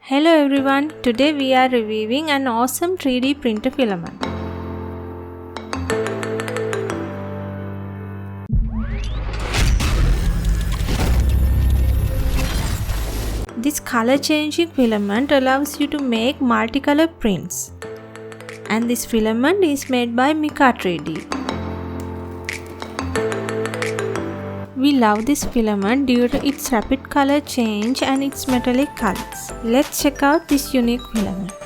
Hello everyone, today we are reviewing an awesome 3D printer filament. This color changing filament allows you to make multicolor prints. And this filament is made by Mika3D. We love this filament due to its rapid color change and its metallic colors. Let's check out this unique filament.